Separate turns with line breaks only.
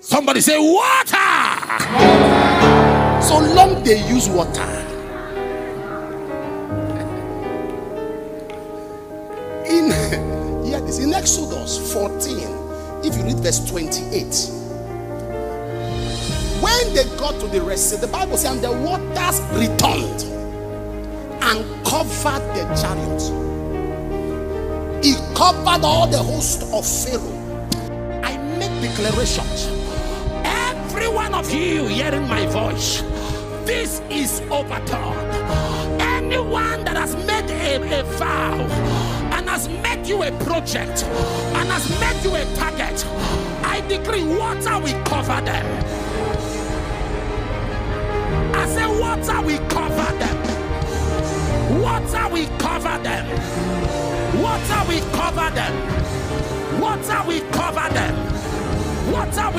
Somebody say water.
So long they use water. In Exodus 14, if you read verse 28, when they got to the Red Sea, the Bible says, and the waters returned and covered the chariots. It covered all the host of Pharaoh. I make declarations. Every one of you hearing my voice, this is overturned. Anyone that has made a vow and has made you a project and has made you a target, I decree water will cover them. I say water will cover them. Water will cover them. Water will cover them. Water will cover them. Water will